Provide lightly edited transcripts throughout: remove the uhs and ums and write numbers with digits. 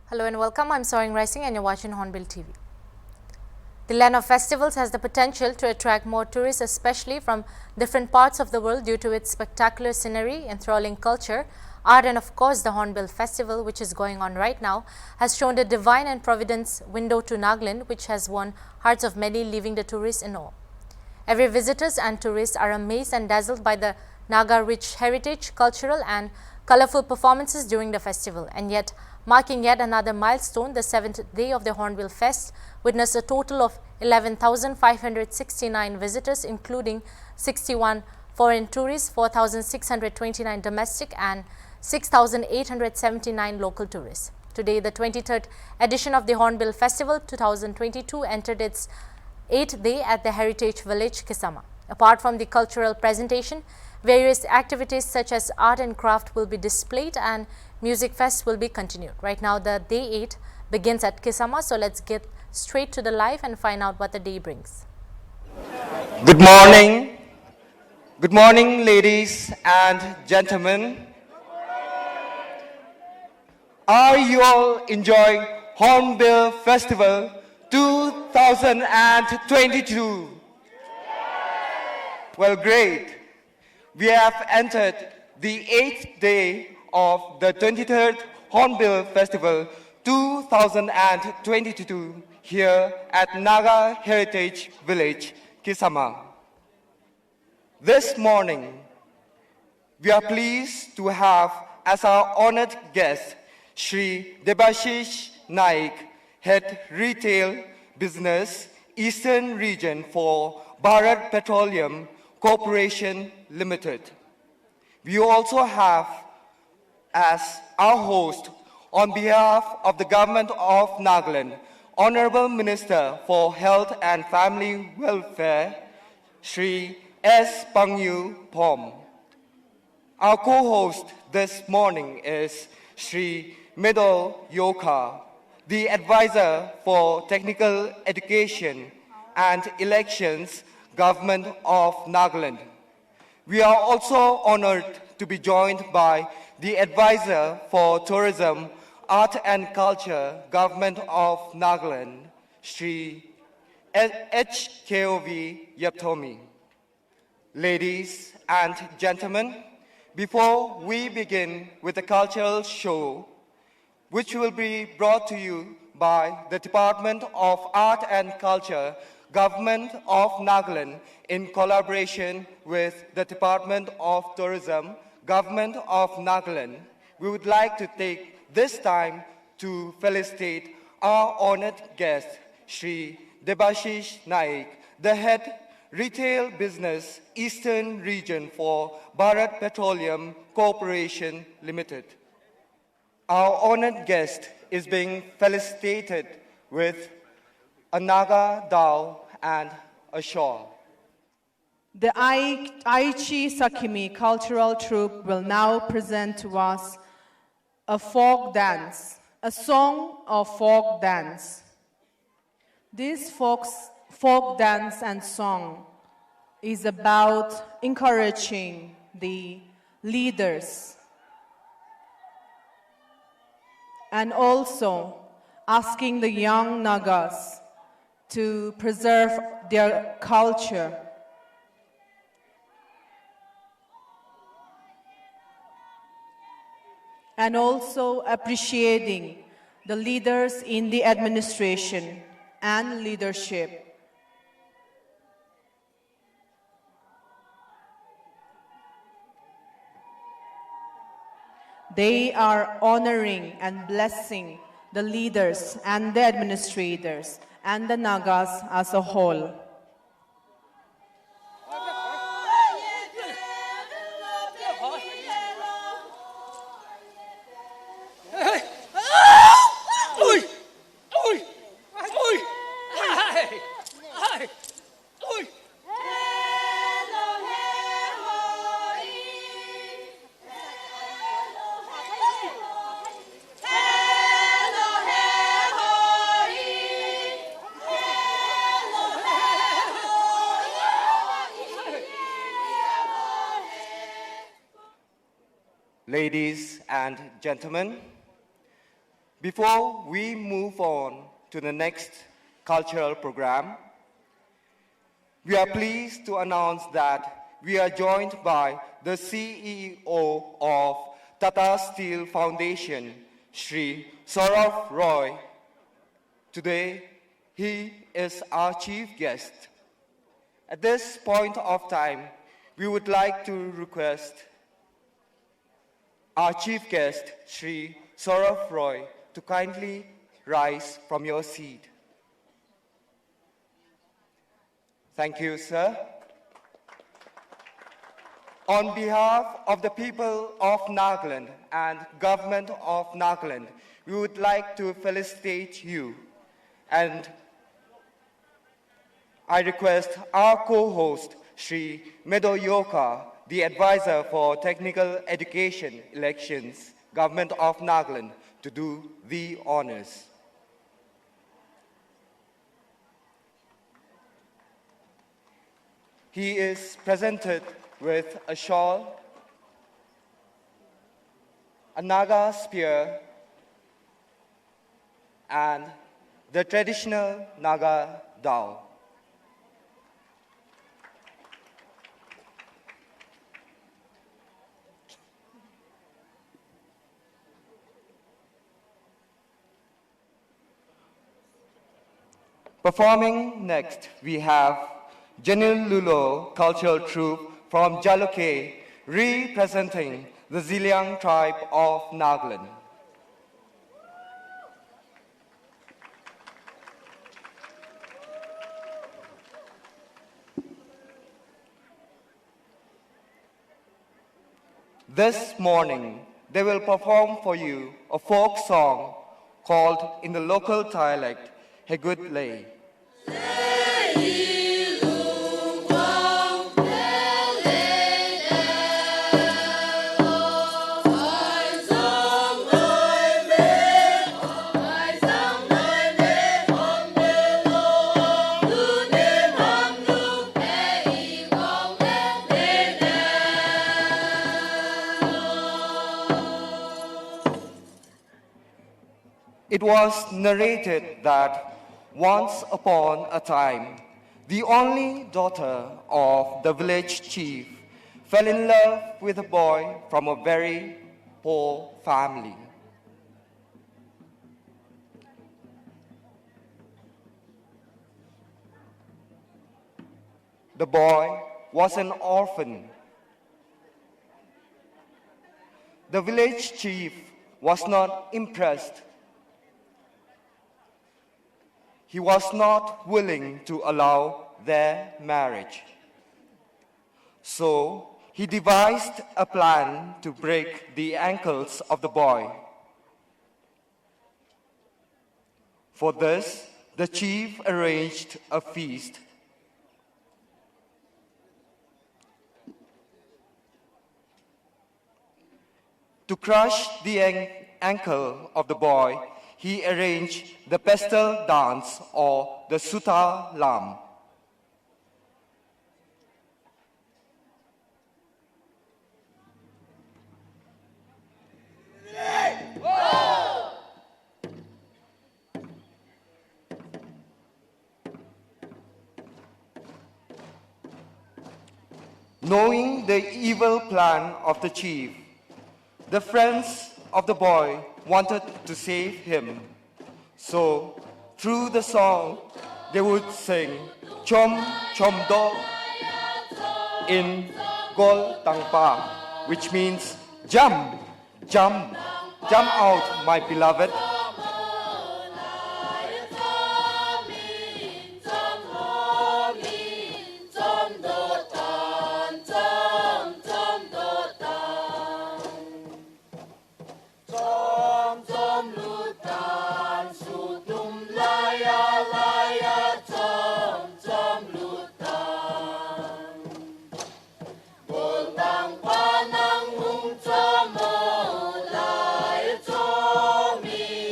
Hello and welcome. I'm Soaring Rising and you're watching Hornbilll TV. The land of festivals has the potential to attract more tourists, especially from different parts of the world due to its spectacular scenery, enthralling culture, art, and of course the Hornbill Festival, which is going on right now, has shown the divine and providence window to Nagaland, which has won hearts of many, leaving the tourists in awe. Every visitors and tourists are amazed and dazzled by the Naga-rich heritage, cultural and colorful performances during the festival, and yet marking yet another milestone, the 7th day of the Hornbill Fest witnessed a total of 11,569 visitors, including 61 foreign tourists, 4,629 domestic and 6,879 local tourists. Today, the 23rd edition of the Hornbill Festival 2022 entered its 8th day at the Heritage Village, Kisama. Apart from the cultural presentation, various activities such as art and craft will be displayed and music fest will be continued. Right now, the day 8 begins at Kisama, so let's get straight to the live and find out what the day brings. Good morning. Good morning, ladies and gentlemen. Are you all enjoying Hornbill Festival 2022? Well, great. We have entered the 8th day of the 23rd Hornbill Festival 2022 here at Naga Heritage Village, Kisama. This morning, we are pleased to have as our honored guest, Shri Debashish Naik, Head Retail Business, Eastern Region for Bharat Petroleum Corporation Limited. We also have as our host, on behalf of the Government of Nagaland, Honorable Minister for Health and Family Welfare, Shri S. Pangyu Pom. Our co-host this morning is Shri Mido Yoka, the Advisor for Technical Education and Elections, Government of Nagaland. We are also honored to be joined by the Advisor for Tourism, Art and Culture, Government of Nagaland, Shri HKOV Yaptomi. Ladies and gentlemen, before we begin with the cultural show, which will be brought to you by the Department of Art and Culture, Government of Nagaland, in collaboration with the Department of Tourism, Government of Nagaland, we would like to take this time to felicitate our honored guest, Shri Debashish Naik, the Head Retail Business, Eastern Region for Bharat Petroleum Corporation Limited. Our honored guest is being felicitated with a Naga dao and a shawl. The Aichi Sakimi cultural troupe will now present to us a folk dance, a song of folk dance. This folk dance and song is about encouraging the leaders and also asking the young Nagas to preserve their culture. And also appreciating the leaders in the administration and leadership. They are honoring and blessing the leaders and the administrators and the Nagas as a whole. Ladies and gentlemen, Before we move on to the next cultural program, we are pleased to announce that we are joined by the CEO of Tata Steel Foundation, Shri Saurav Roy. Today, he is our chief guest. At this point of time, we would like to request our chief guest, Shri Saurav Roy, to kindly rise from your seat. Thank you, sir. On behalf of the people of Nagaland and government of Nagaland, we would like to felicitate you. And I request our co-host, Sri Medoyoka, the advisor for technical education elections, government of Nagaland, to do the honors. He is presented with a shawl, a Naga spear, and the traditional Naga dao. Performing next, we have Janil Lulo Cultural Troupe from Jaluke, representing the Zeliang tribe of Nagaland. This morning, they will perform for you a folk song called in the local dialect, Hegud Lay. It was narrated that once upon a time, the only daughter of the village chief fell in love with a boy from a very poor family. The boy was an orphan. The village chief was not impressed. He was not willing to allow their marriage. So he devised a plan to break the ankles of the boy. For this, the chief arranged a feast. To crush the ankle of the boy, he arranged the Pestle dance or the Suta Lam. Knowing the evil plan of the chief, the friends of the boy wanted to save him. So, through the song, they would sing Chom Chom Do in Gol Tangpa, which means jump, jump, jump out, my beloved. Panang mung chomo lai chomi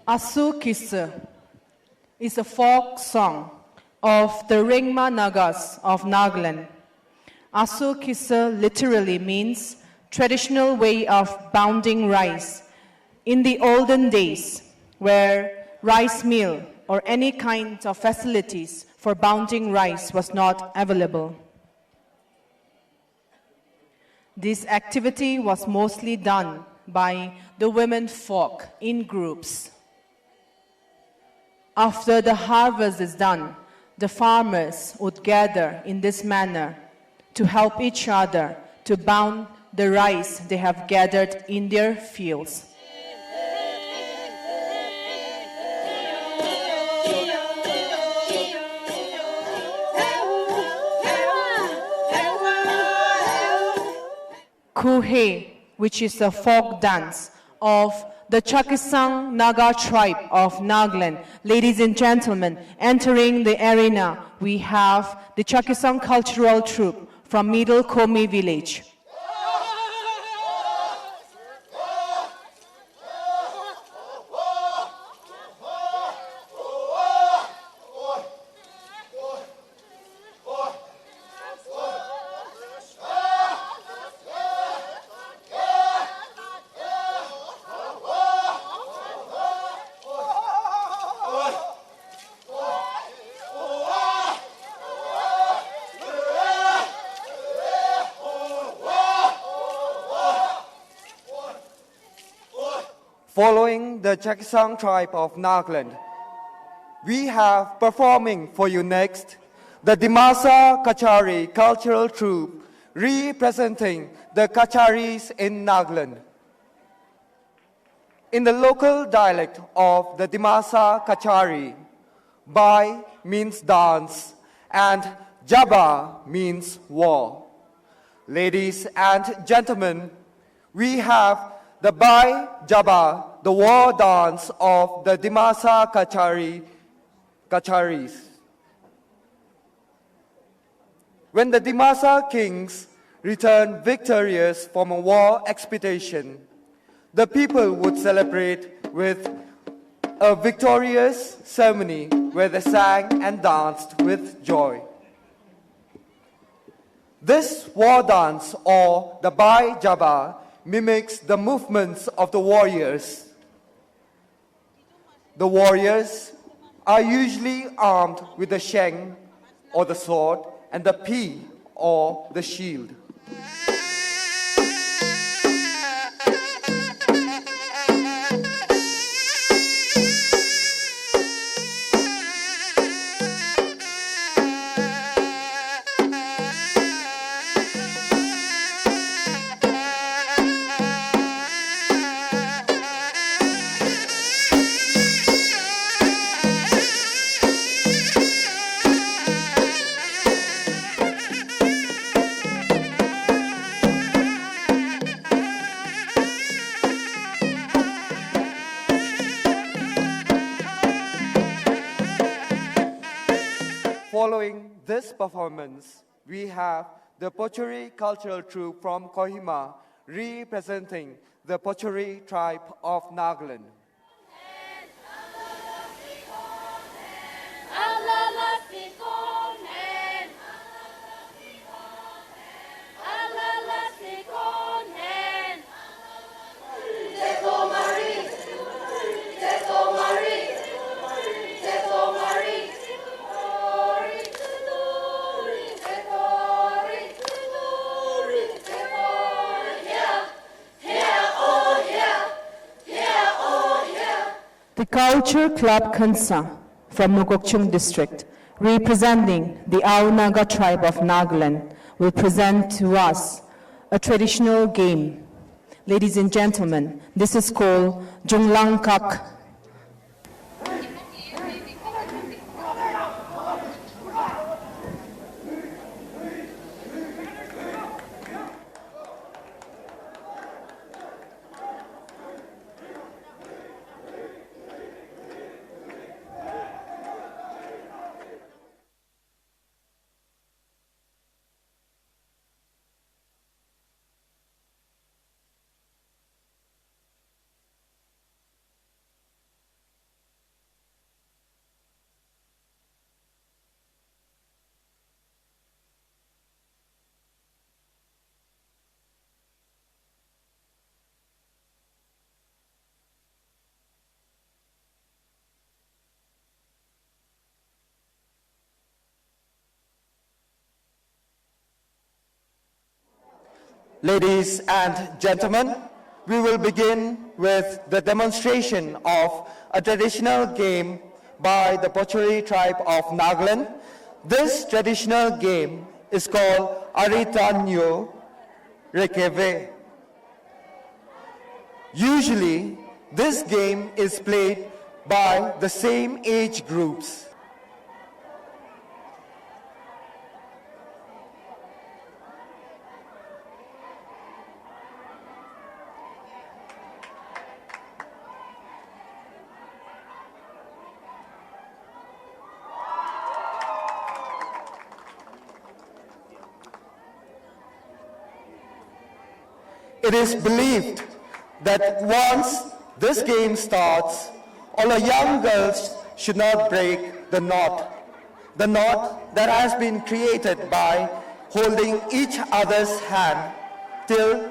Asu Kisa is a folk song of the Rengma Nagas of Nagaland. Asu Kisa literally means traditional way of bounding rice. In the olden days, where rice mill or any kind of facilities for bounding rice was not available. This activity was mostly done by the women folk in groups. After the harvest is done, the farmers would gather in this manner to help each other to bound the rice they have gathered in their fields. Kuhe, which is a folk dance of the Chakesang Naga tribe of Nagaland. Ladies and gentlemen, entering the arena, we have the Chakesang cultural troupe from Middle Komi village. Following the Chakesang tribe of Nagaland, we have performing for you next the Dimasa Kachari cultural troupe representing the Kacharis in Nagaland. In the local dialect of the Dimasa Kachari, Bai means dance and Jaba means war. Ladies and gentlemen, we have the Bai Jaba, the war dance of the Dimasa Kacharis. When the Dimasa kings returned victorious from a war expedition, the people would celebrate with a victorious ceremony where they sang and danced with joy. This war dance, or the Bai Jaba, mimics the movements of the warriors. The warriors are usually armed with the sheng, or the sword, and the pi, or the shield. Following this performance, we have the Pottery cultural troupe from Kohima representing the Pottery tribe of Nagaland. The Culture Club Kansa from Mukokchung district, representing the Ao Naga tribe of Nagaland, will present to us a traditional game. Ladies and gentlemen, this is called Junglang Kak. Ladies and gentlemen, we will begin with the demonstration of a traditional game by the Pottery tribe of Nagaland. This traditional game is called Aritanyo Rekeve. Usually, this game is played by the same age groups. It is believed that once this game starts, all the young girls should not break the knot that has been created by holding each other's hand till